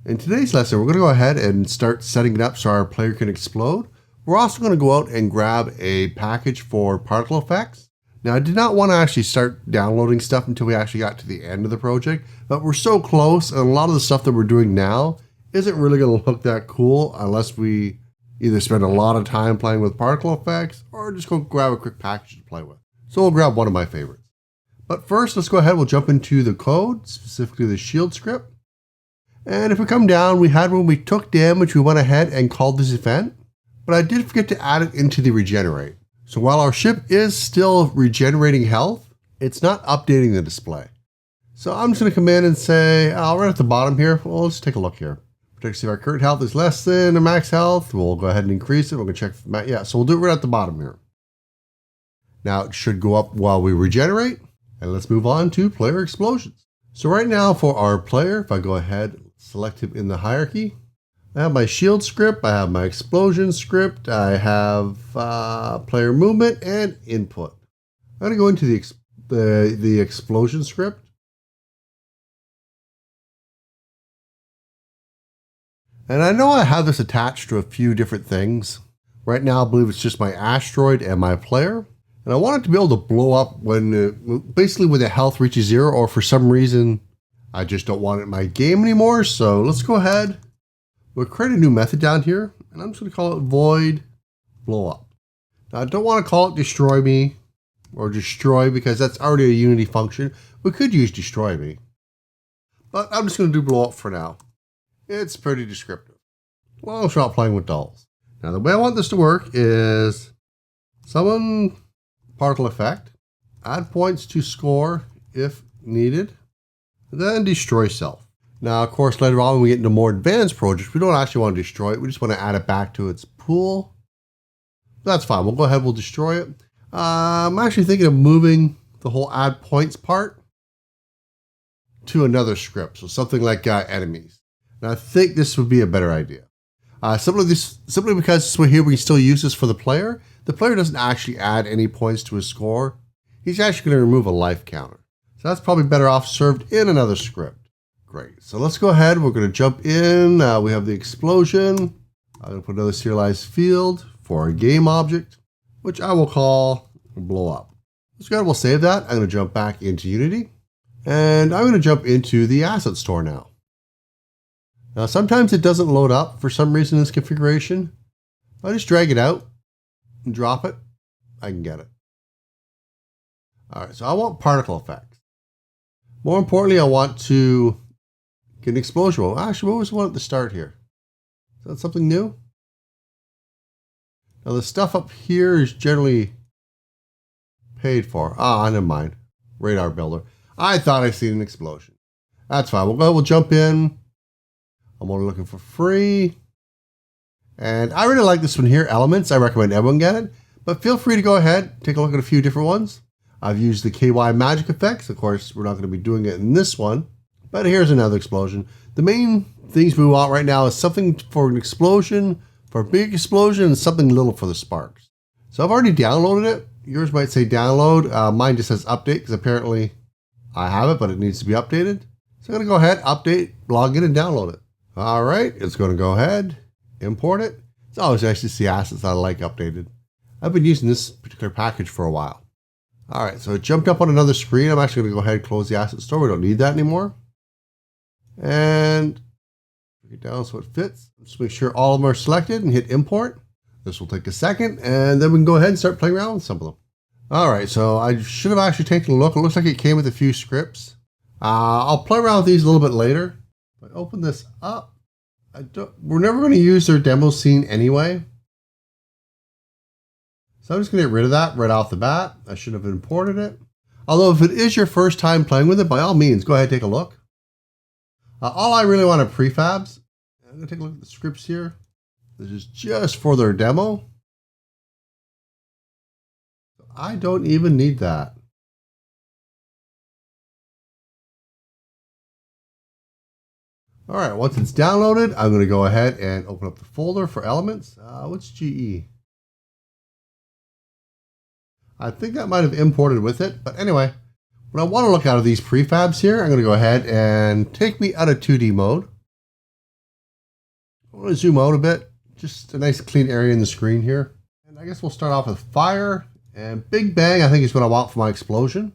In today's lesson, we're going to go ahead and start setting it up so our player can explode. We're also going to go out and grab a package for particle effects. Now, I did not want to actually start downloading stuff until we actually got to the end of the project, but we're so close, and a lot of the stuff that we're doing now isn't really going to look that cool unless we either spend a lot of time playing with particle effects or just go grab a quick package to play with. So we'll grab one of my favorites. But first, let's go ahead, we'll jump into the code, specifically the shield script. And if we come down, we had when we took damage, we went ahead and called this event, but I did forget to add it into the regenerate. So while our ship is still regenerating health, it's not updating the display. So I'm just going to come in and say, right at the bottom here, well, let's take a look here. Protect if our current health is less than a max health, we'll go ahead and increase it. We're going to check, yeah, so we'll do it right at the bottom here. Now it should go up while we regenerate, and let's move on to player explosions. So right now for our player, if I go ahead, select him in the hierarchy, I have my shield script, I have my explosion script, I have player movement and input. I'm going to go into the explosion script. And I know I have this attached to a few different things. Right now I believe it's just my asteroid and my player. And I want it to be able to blow up when, basically when the health reaches 0, or for some reason I just don't want it in my game anymore. So let's go ahead. We'll create a new method down here, and I'm just going to call it void blow up. Now I don't want to call it destroy me or destroy because that's already a Unity function. We could use destroy me, but I'm just going to do blow up for now. It's pretty descriptive. Long shot playing with dolls. Now the way I want this to work is summon particle effect, add points to score if needed, then destroy self. Now, of course, later on when we get into more advanced projects, we don't actually want to destroy it. We just want to add it back to its pool. That's fine. We'll go ahead, we'll destroy it. I'm actually thinking of moving the whole add points part to another script. So something like enemies. And I think this would be a better idea. Simply because here we can still use this for the player. The player doesn't actually add any points to his score. He's actually going to remove a life counter. So that's probably better off served in another script. Great. So let's go ahead. We're going to jump in. We have the explosion. I'm going to put another serialized field for our game object, which I will call blow up. Let's go ahead. We'll save that. I'm going to jump back into Unity, and I'm going to jump into the asset store now. Now, sometimes it doesn't load up for some reason in this configuration. I just drag it out and drop it. I can get it. All right. So I want particle effects. More importantly, I want to get an explosion. Well, actually, what was the one at the start here? Is that something new? Now, the stuff up here is generally paid for. Never mind. Radar builder. I thought I seen an explosion. That's fine. We'll jump in. I'm only looking for free. And I really like this one here, Elements. I recommend everyone get it. But feel free to go ahead, take a look at a few different ones. I've used the KY magic effects. Of course, we're not going to be doing it in this one. But here's another explosion. The main things we want right now is something for an explosion, for a big explosion, and something little for the sparks. So I've already downloaded it. Yours might say download. Mine just says update because apparently I have it, but it needs to be updated. So I'm going to go ahead, update, log in, and download it. All right, it's going to go ahead, import it. It's always nice to see assets I like updated. I've been using this particular package for a while. All right, so it jumped up on another screen. I'm actually going to go ahead and close the asset store. We don't need that anymore. And bring it down so it fits. Just make sure all of them are selected and hit import. This will take a second, and then we can go ahead and start playing around with some of them. All right, so I should have actually taken a look. It looks like it came with a few scripts. I'll play around with these a little bit later. If I open this up, we're never going to use their demo scene anyway. So I'm just going to get rid of that right off the bat. I should have imported it. Although if it is your first time playing with it, by all means, go ahead and take a look. All I really want are prefabs. I'm going to take a look at the scripts here. This is just for their demo. I don't even need that. All right, once it's downloaded, I'm going to go ahead and open up the folder for elements. What's GE? I think that might have imported with it, but anyway, when I want to look out of these prefabs here, I'm going to go ahead and take me out of 2D mode. want to zoom out a bit. Just a nice clean area in the screen here. And I guess we'll start off with fire. And Big Bang, I think, is what I want for my explosion.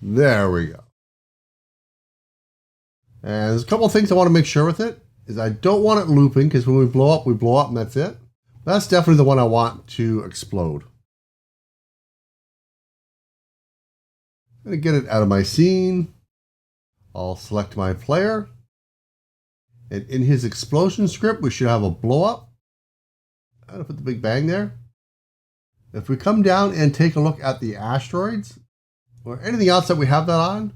There we go. And there's a couple of things I want to make sure with it. Is I don't want it looping, because when we blow up and that's it. That's definitely the one I want to explode. I'm going to get it out of my scene. I'll select my player. And in his explosion script, we should have a blow up. I'm going to put the Big Bang there. If we come down and take a look at the asteroids, or anything else that we have that on,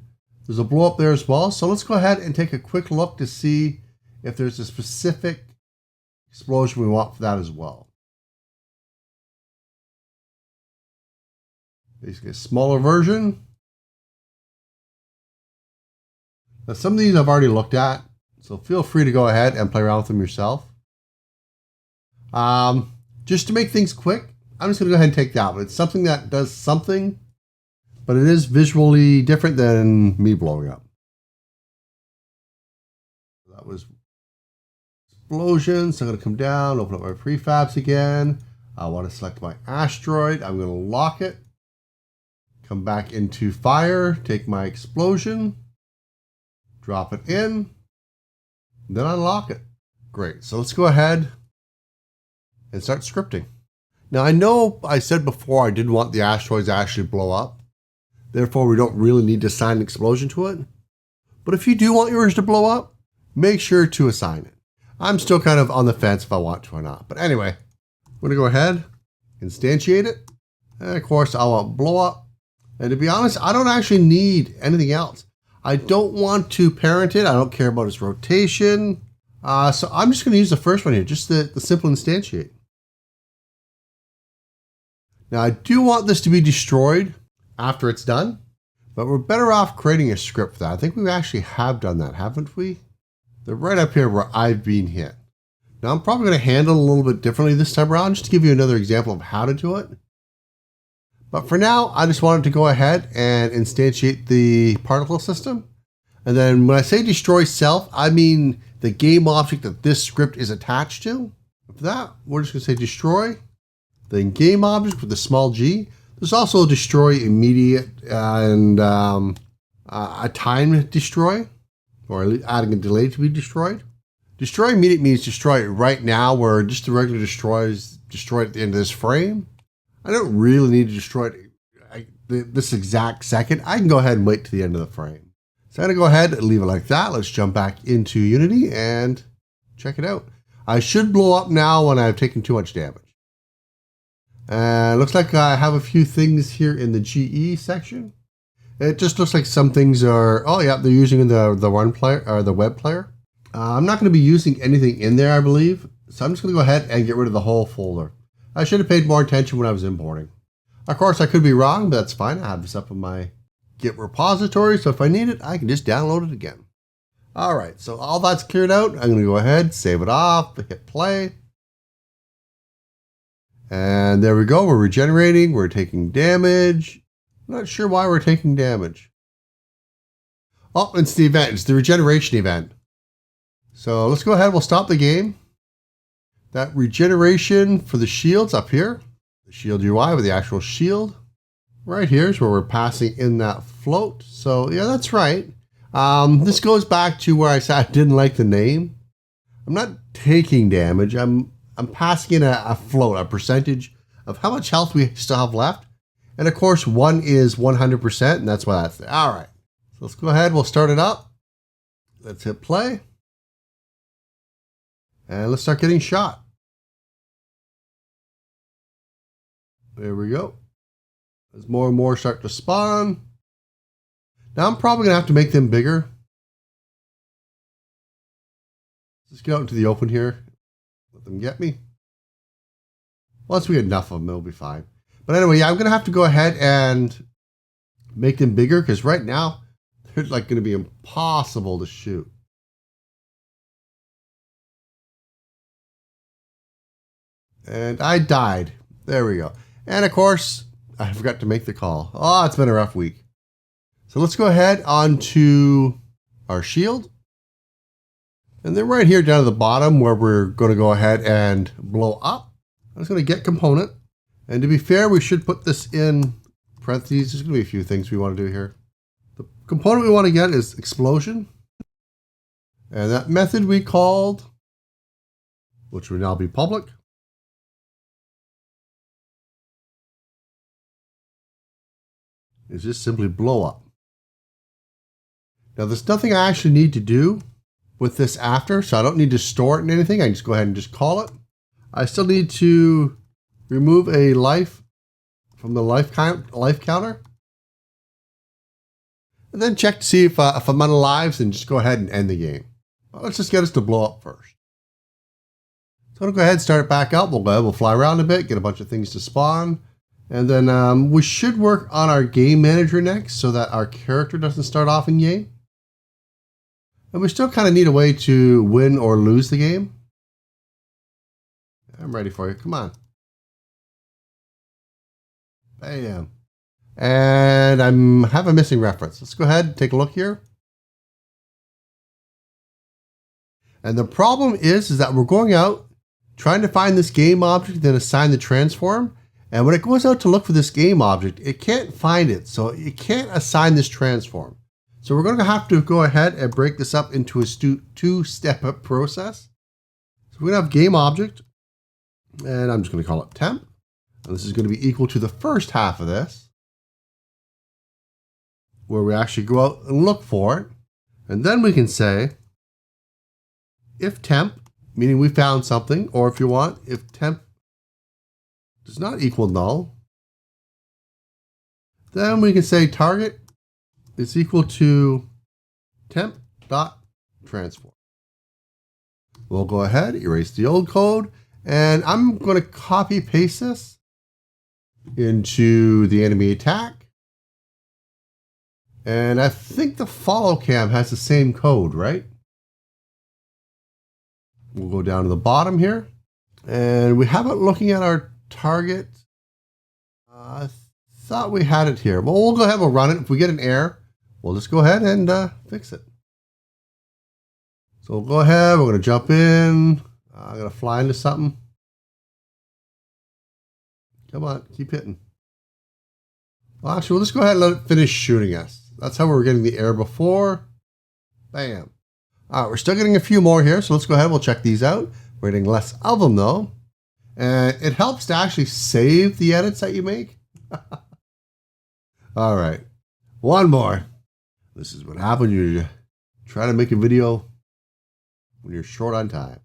there's a blow up there as well. So let's go ahead and take a quick look to see if there's a specific explosion we want for that as well. Basically a smaller version. Now some of these I've already looked at, so feel free to go ahead and play around with them yourself. Just to make things quick, I'm just going to go ahead and take that one. It's something that does something, but it is visually different than me blowing up. That was explosion. So I'm going to come down, open up my prefabs again. I want to select my asteroid. I'm going to lock it. Come back into fire, take my explosion, drop it in, then unlock it. Great. So let's go ahead and start scripting. Now I know I said before I didn't want the asteroids to actually blow up. Therefore, we don't really need to assign an explosion to it. But if you do want yours to blow up, make sure to assign it. I'm still kind of on the fence if I want to or not. But anyway, I'm going to go ahead, instantiate it. And of course, I want blow up. And to be honest, I don't actually need anything else. I don't want to parent it. I don't care about its rotation. So I'm just going to use the first one here, just the simple instantiate. Now I do want this to be destroyed after it's done, but we're better off creating a script for that. I think we actually have done that, haven't we? They're right up here where I've been hit. Now I'm probably going to handle it a little bit differently this time around, just to give you another example of how to do it. But for now, I just wanted to go ahead and instantiate the particle system. And then when I say destroy self, I mean the game object that this script is attached to. For that, we're just going to say destroy, then game object with the small g. There's also destroy immediate and a time destroy, or adding a delay to be destroyed. Destroy immediate means destroy it right now, where just the regular destroy is destroyed at the end of this frame. I don't really need to destroy it this exact second. I can go ahead and wait to the end of the frame. So I'm going to go ahead and leave it like that. Let's jump back into Unity and check it out. I should blow up now when I've taken too much damage. Looks like I have a few things here in the GE section. It just looks like some things are, oh yeah, they're using the run player or the web player. I'm not going to be using anything in there, I believe. So I'm just going to go ahead and get rid of the whole folder. I should have paid more attention when I was importing. Of course, I could be wrong, but that's fine. I have this up in my Git repository, so if I need it, I can just download it again. All right, so all that's cleared out. I'm going to go ahead, save it off, hit play. And there we go. We're regenerating. We're taking damage. I'm not sure why we're taking damage. Oh, it's the event. It's the regeneration event. So let's go ahead. We'll stop the game. That regeneration for the shields up here. The shield UI with the actual shield. Right here is where we're passing in that float. So yeah, that's right. This goes back to where I said I didn't like the name. I'm not taking damage. I'm passing in a float, a percentage of how much health we still have left. And of course, 1 is 100%, and that's why that's there. All right, so let's go ahead. We'll start it up. Let's hit play. And let's start getting shot. There we go. As more and more start to spawn. Now I'm probably going to have to make them bigger. Let's get out into the open here. Let them get me. Once we get enough of them, it'll be fine. But anyway, yeah, I'm going to have to go ahead and make them bigger, because right now they're like going to be impossible to shoot. And I died. There we go. And of course, I forgot to make the call. Oh, it's been a rough week. So let's go ahead onto our shield. And then right here down at the bottom where we're going to go ahead and blow up, I'm just going to get component. And to be fair, we should put this in parentheses. There's going to be a few things we want to do here. The component we want to get is explosion. And that method we called, which will now be public, is just simply blow up. Now there's nothing I actually need to do with this after, so I don't need to store it in anything. I can just go ahead and just call it. I still need to remove a life from the life counter. And then check to see if I'm out of lives and just go ahead and end the game. Well, let's just get us to blow up first. So I'm going to go ahead and start it back up. We'll fly around a bit, get a bunch of things to spawn. And then we should work on our game manager next so that our character doesn't start off in game. And we still kind of need a way to win or lose the game. I'm ready for you. Come on. Bam. And I have a missing reference. Let's go ahead and take a look here. And the problem is that we're going out, trying to find this game object, then assign the transform. And when it goes out to look for this game object, it can't find it. So it can't assign this transform. So we're going to have to go ahead and break this up into a two-step process. So we're going to have game object, and I'm just going to call it temp. And this is going to be equal to the first half of this, where we actually go out and look for it. And then we can say, if temp, meaning we found something, or if you want, if temp does not equal null, then we can say target is equal to temp.transform. We'll go ahead, erase the old code, and I'm going to copy paste this into the enemy attack. And I think the follow cam has the same code, right? We'll go down to the bottom here, and we have it looking at our target. I thought we had it here. Well, we'll go ahead, we'll run it. If we get an error, we'll just go ahead and fix it. So we'll go ahead, we're going to jump in. I'm going to fly into something. Come on, keep hitting. Well, actually, we'll just go ahead and let it finish shooting us. That's how we were getting the error before. Bam. All right, we're still getting a few more here, so let's go ahead, we'll check these out. We're getting less of them, though. And it helps to actually save the edits that you make. All right, one more. This is what happens when you try to make a video when you're short on time.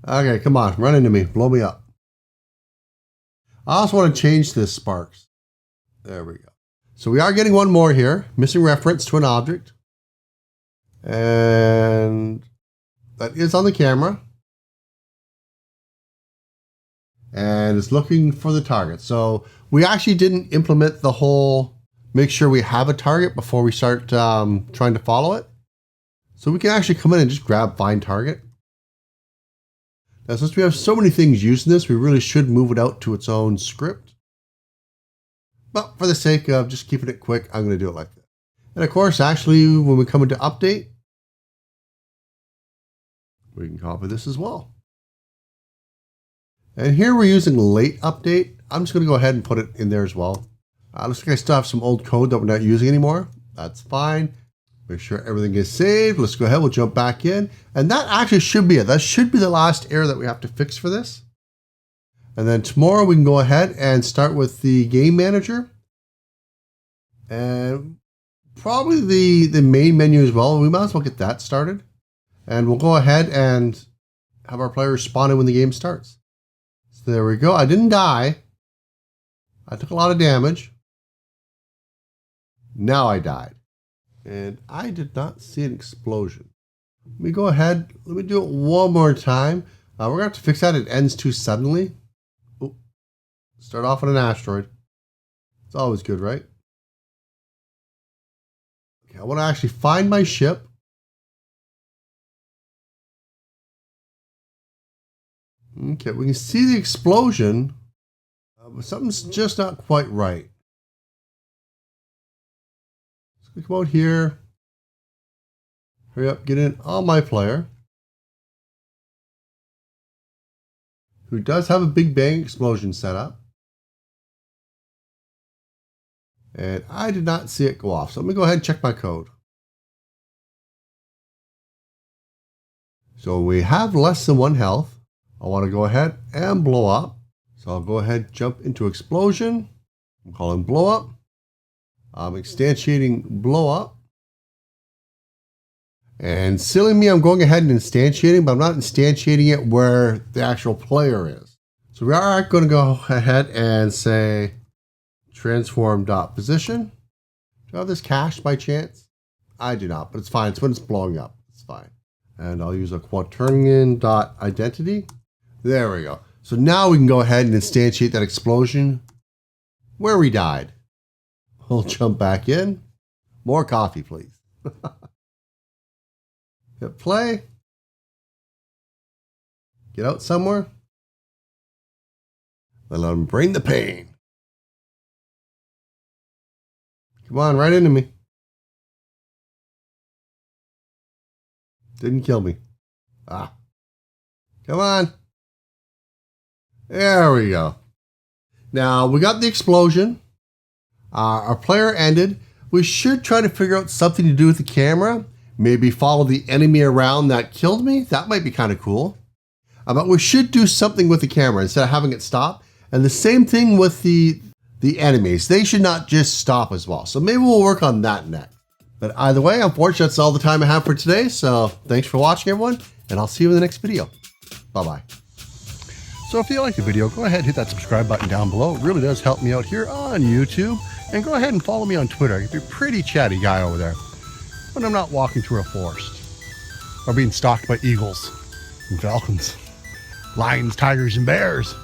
Okay, come on, run into me, blow me up. I also want to change this sparks. There we go. So we are getting one more here, missing reference to an object. And that is on the camera. And it's looking for the target. So we actually didn't implement the whole make sure we have a target before we start trying to follow it. So we can actually come in and just grab find target. Now, since we have so many things using this, we really should move it out to its own script. But for the sake of just keeping it quick, I'm going to do it like that. And of course, actually, when we come into update, we can copy this as well. And here we're using late update. I'm just going to go ahead and put it in there as well. Looks like I still have some old code that we're not using anymore. That's fine. Make sure everything is saved. Let's go ahead. We'll jump back in. And that actually should be it. That should be the last error that we have to fix for this. And then tomorrow we can go ahead and start with the game manager. And probably the main menu as well. We might as well get that started. And we'll go ahead and have our players spawn in when the game starts. So there we go. I didn't die. I took a lot of damage. Now I died. And I did not see an explosion. Let me go ahead. Let me do it one more time. We're going to have to fix that. It ends too suddenly. Oh, start off on an asteroid. It's always good, right? Okay, I want to actually find my ship. Okay, we can see the explosion, but something's just not quite right. So we come out here. Hurry up, get in on my player, who does have a big bang explosion set up. And I did not see it go off. So let me go ahead and check my code. So we have less than 1 health. I want to go ahead and blow up. So I'll go ahead, jump into explosion. I'm calling blow up. I'm instantiating blow up. And silly me, I'm going ahead and instantiating, but I'm not instantiating it where the actual player is. So we are going to go ahead and say transform.position. Do I have this cached by chance? I do not, but it's fine. It's when it's blowing up. It's fine. And I'll use a quaternion.identity. There we go. So now we can go ahead and instantiate that explosion where we died. We'll jump back in. More coffee, please. Hit play. Get out somewhere. Let them bring the pain. Come on, right into me. Didn't kill me. Ah. Come on. There we go. Now, we got the explosion. Our player ended. We should try to figure out something to do with the camera. Maybe follow the enemy around that killed me. That might be kind of cool. But we should do something with the camera instead of having it stop. And the same thing with the enemies. They should not just stop as well. So maybe we'll work on that next. But either way, unfortunately, that's all the time I have for today. So thanks for watching, everyone. And I'll see you in the next video. Bye-bye. So if you liked the video, go ahead and hit that subscribe button down below. It really does help me out here on YouTube. And go ahead and follow me on Twitter. I can be a pretty chatty guy over there when I'm not walking through a forest or being stalked by eagles and falcons, lions, tigers, and bears.